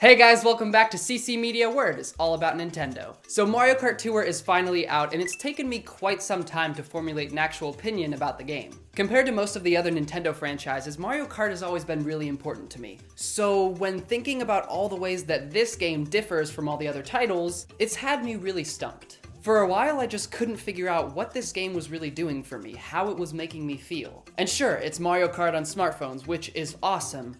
Hey guys, welcome back to CC Media, where it is all about Nintendo. So Mario Kart Tour is finally out, and it's taken me quite some time to formulate an actual opinion about the game. Compared to most of the other Nintendo franchises, Mario Kart has always been really important to me. So when thinking about all the ways that this game differs from all the other titles, it's had me really stumped. For a while, I just couldn't figure out what this game was really doing for me, how it was making me feel. And sure, it's Mario Kart on smartphones, which is awesome,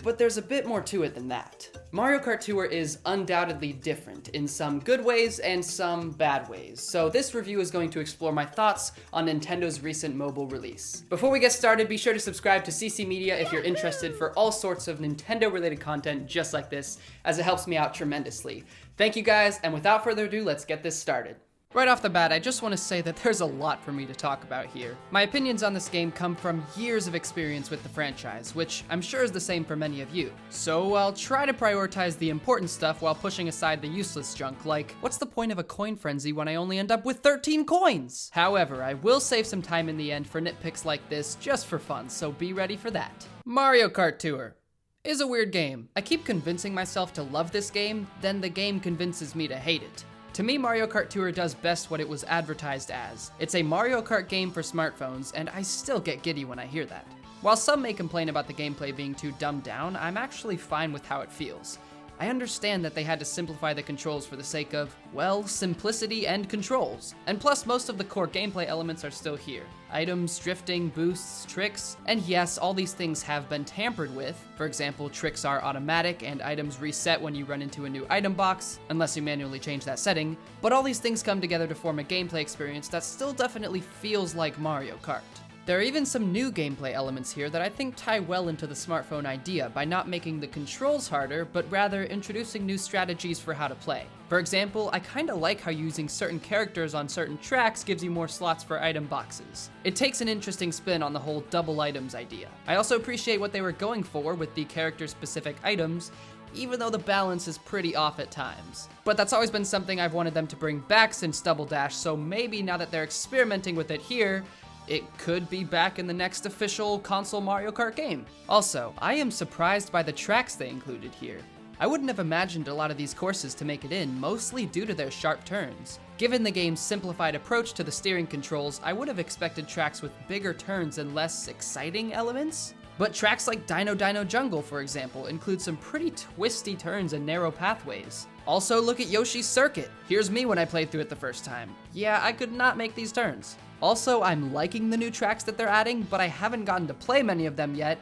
but there's a bit more to it than that. Mario Kart Tour is undoubtedly different in some good ways and some bad ways, so this review is going to explore my thoughts on Nintendo's recent mobile release. Before we get started, be sure to subscribe to CC Media if you're interested for all sorts of Nintendo-related content just like this, as it helps me out tremendously. Thank you guys, and without further ado, let's get this started. Right off the bat, I just want to say that there's a lot for me to talk about here. My opinions on this game come from years of experience with the franchise, which I'm sure is the same for many of you. So I'll try to prioritize the important stuff while pushing aside the useless junk, like, what's the point of a coin frenzy when I only end up with 13 coins? However, I will save some time in the end for nitpicks like this just for fun, so be ready for that. Mario Kart Tour is a weird game. I keep convincing myself to love this game, then the game convinces me to hate it. To me, Mario Kart Tour does best what it was advertised as. It's a Mario Kart game for smartphones, and I still get giddy when I hear that. While some may complain about the gameplay being too dumbed down, I'm actually fine with how it feels. I understand that they had to simplify the controls for the sake of, well, simplicity and controls. And plus, most of the core gameplay elements are still here. Items, drifting, boosts, tricks, and yes, all these things have been tampered with. For example, tricks are automatic and items reset when you run into a new item box, unless you manually change that setting. But all these things come together to form a gameplay experience that still definitely feels like Mario Kart. There are even some new gameplay elements here that I think tie well into the smartphone idea by not making the controls harder, but rather introducing new strategies for how to play. For example, I kinda like how using certain characters on certain tracks gives you more slots for item boxes. It takes an interesting spin on the whole double items idea. I also appreciate what they were going for with the character-specific items, even though the balance is pretty off at times. But that's always been something I've wanted them to bring back since Double Dash, so maybe now that they're experimenting with it here, it could be back in the next official console Mario Kart game. Also, I am surprised by the tracks they included here. I wouldn't have imagined a lot of these courses to make it in, mostly due to their sharp turns. Given the game's simplified approach to the steering controls, I would have expected tracks with bigger turns and less exciting elements. But tracks like Dino Dino Jungle, for example, include some pretty twisty turns and narrow pathways. Also, look at Yoshi's Circuit. Here's me when I played through it the first time. Yeah, I could not make these turns. Also, I'm liking the new tracks that they're adding, but I haven't gotten to play many of them yet,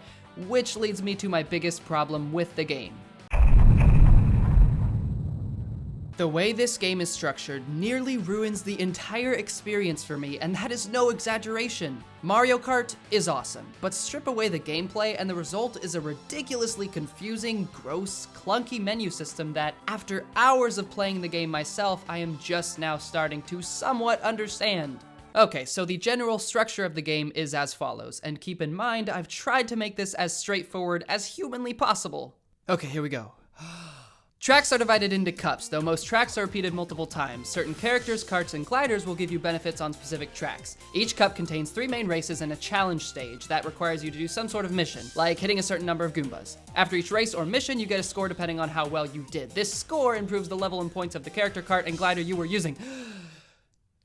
which leads me to my biggest problem with the game. The way this game is structured nearly ruins the entire experience for me, and that is no exaggeration. Mario Kart is awesome, but strip away the gameplay and the result is a ridiculously confusing, gross, clunky menu system that, after hours of playing the game myself, I am just now starting to somewhat understand. Okay, so the general structure of the game is as follows, and keep in mind, I've tried to make this as straightforward as humanly possible. Okay, here we go. Tracks are divided into cups, though most tracks are repeated multiple times. Certain characters, karts, and gliders will give you benefits on specific tracks. Each cup contains 3 main races and a challenge stage that requires you to do some sort of mission, like hitting a certain number of Goombas. After each race or mission, you get a score depending on how well you did. This score improves the level and points of the character, kart, and glider you were using.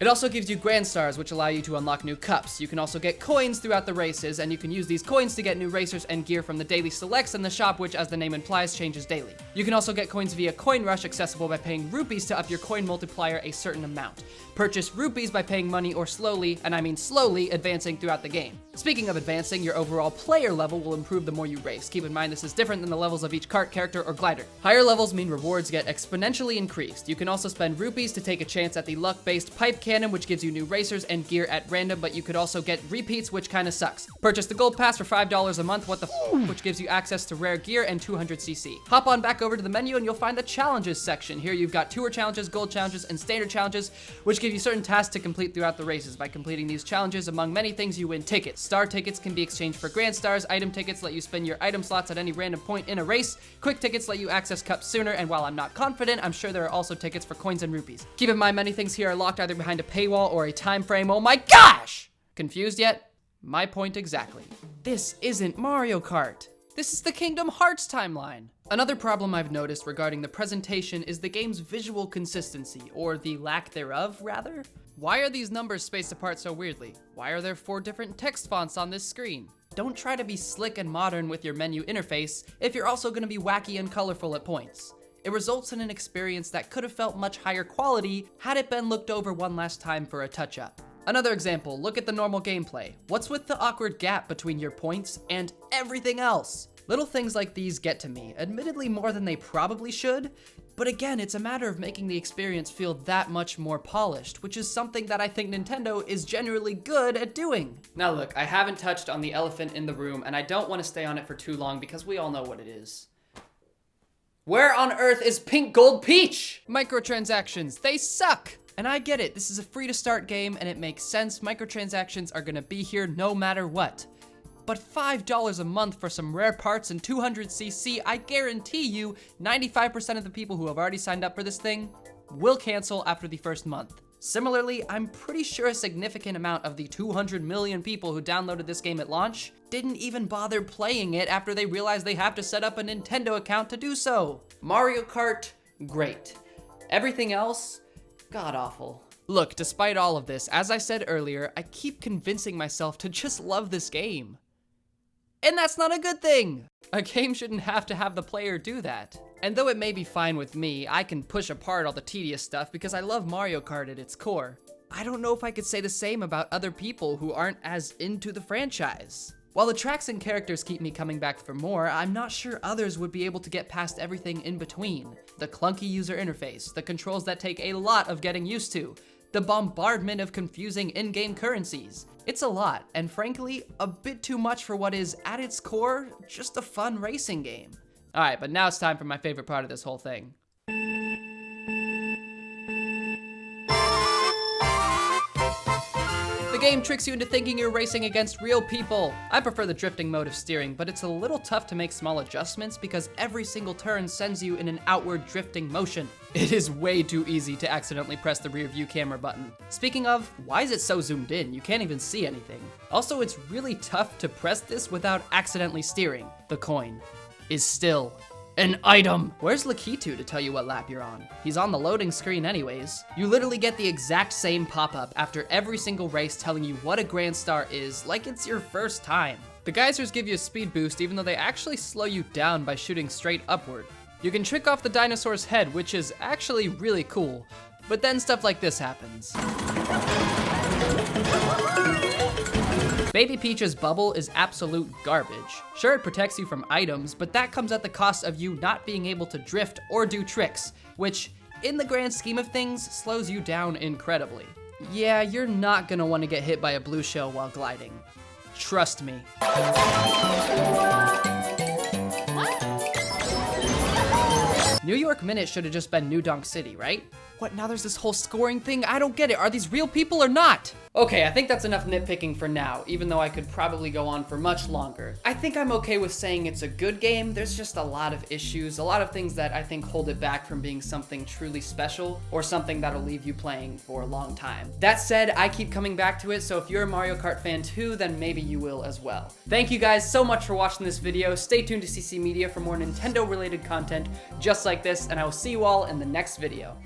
It also gives you Grand Stars, which allow you to unlock new cups. You can also get coins throughout the races, and you can use these coins to get new racers and gear from the daily selects in the shop, which, as the name implies, changes daily. You can also get coins via Coin Rush, accessible by paying rupees to up your coin multiplier a certain amount. Purchase rupees by paying money or slowly, and I mean slowly, advancing throughout the game. Speaking of advancing, your overall player level will improve the more you race. Keep in mind this is different than the levels of each kart, character, or glider. Higher levels mean rewards get exponentially increased. You can also spend rupees to take a chance at the luck-based pipe cannon, which gives you new racers and gear at random, but you could also get repeats, which kinda sucks. Purchase the gold pass for $5 a month, which gives you access to rare gear and 200cc. Hop on back over to the menu and you'll find the challenges section. Here you've got tour challenges, gold challenges, and standard challenges, which give you certain tasks to complete throughout the races. By completing these challenges, among many things, you win tickets. Star tickets can be exchanged for Grand Stars. Item tickets let you spend your item slots at any random point in a race. Quick tickets let you access cups sooner, and while I'm not confident, I'm sure there are also tickets for coins and rupees. Keep in mind, many things here are locked either behind a paywall or a time frame. Oh my gosh! Confused yet? My point exactly. This isn't Mario Kart. This is the Kingdom Hearts timeline. Another problem I've noticed regarding the presentation is the game's visual consistency, or the lack thereof, rather. Why are these numbers spaced apart so weirdly? Why are there 4 different text fonts on this screen? Don't try to be slick and modern with your menu interface if you're also gonna be wacky and colorful at points. It results in an experience that could have felt much higher quality had it been looked over one last time for a touch-up. Another example, look at the normal gameplay. What's with the awkward gap between your points and everything else? Little things like these get to me, admittedly more than they probably should, but again, it's a matter of making the experience feel that much more polished, which is something that I think Nintendo is generally good at doing. Now look, I haven't touched on the elephant in the room, and I don't want to stay on it for too long because we all know what it is. Where on earth is Pink Gold Peach? Microtransactions, they suck! And I get it, this is a free to start game and it makes sense, microtransactions are gonna be here no matter what. But $5 a month for some rare parts and 200cc, I guarantee you 95% of the people who have already signed up for this thing will cancel after the first month. Similarly, I'm pretty sure a significant amount of the 200 million people who downloaded this game at launch didn't even bother playing it after they realized they have to set up a Nintendo account to do so. Mario Kart, great. Everything else, god-awful. Look, despite all of this, as I said earlier, I keep convincing myself to just love this game. And that's not a good thing! A game shouldn't have to have the player do that. And though it may be fine with me, I can push apart all the tedious stuff because I love Mario Kart at its core. I don't know if I could say the same about other people who aren't as into the franchise. While the tracks and characters keep me coming back for more, I'm not sure others would be able to get past everything in between. The clunky user interface, the controls that take a lot of getting used to, the bombardment of confusing in-game currencies. It's a lot, and frankly, a bit too much for what is, at its core, just a fun racing game. Alright, but now it's time for my favorite part of this whole thing. The game tricks you into thinking you're racing against real people. I prefer the drifting mode of steering, but it's a little tough to make small adjustments because every single turn sends you in an outward drifting motion. It is way too easy to accidentally press the rear view camera button. Speaking of, why is it so zoomed in? You can't even see anything. Also, it's really tough to press this without accidentally steering. The coin is still an item. Where's Lakitu to tell you what lap you're on? He's on the loading screen anyways. You literally get the exact same pop-up after every single race telling you what a Grand Star is, like it's your first time. The geysers give you a speed boost even though they actually slow you down by shooting straight upward. You can trick off the dinosaur's head, which is actually really cool, but then stuff like this happens. Baby Peach's bubble is absolute garbage. Sure, it protects you from items, but that comes at the cost of you not being able to drift or do tricks, which, in the grand scheme of things, slows you down incredibly. Yeah, you're not gonna want to get hit by a blue shell while gliding. Trust me. New York Minute should have just been New Donk City, right? What, now there's this whole scoring thing? I don't get it. Are these real people or not? Okay, I think that's enough nitpicking for now, even though I could probably go on for much longer. I think I'm okay with saying it's a good game. There's just a lot of issues, a lot of things that I think hold it back from being something truly special or something that'll leave you playing for a long time. That said, I keep coming back to it, so if you're a Mario Kart fan too, then maybe you will as well. Thank you guys so much for watching this video. Stay tuned to CC Media for more Nintendo-related content just like this, and I will see you all in the next video.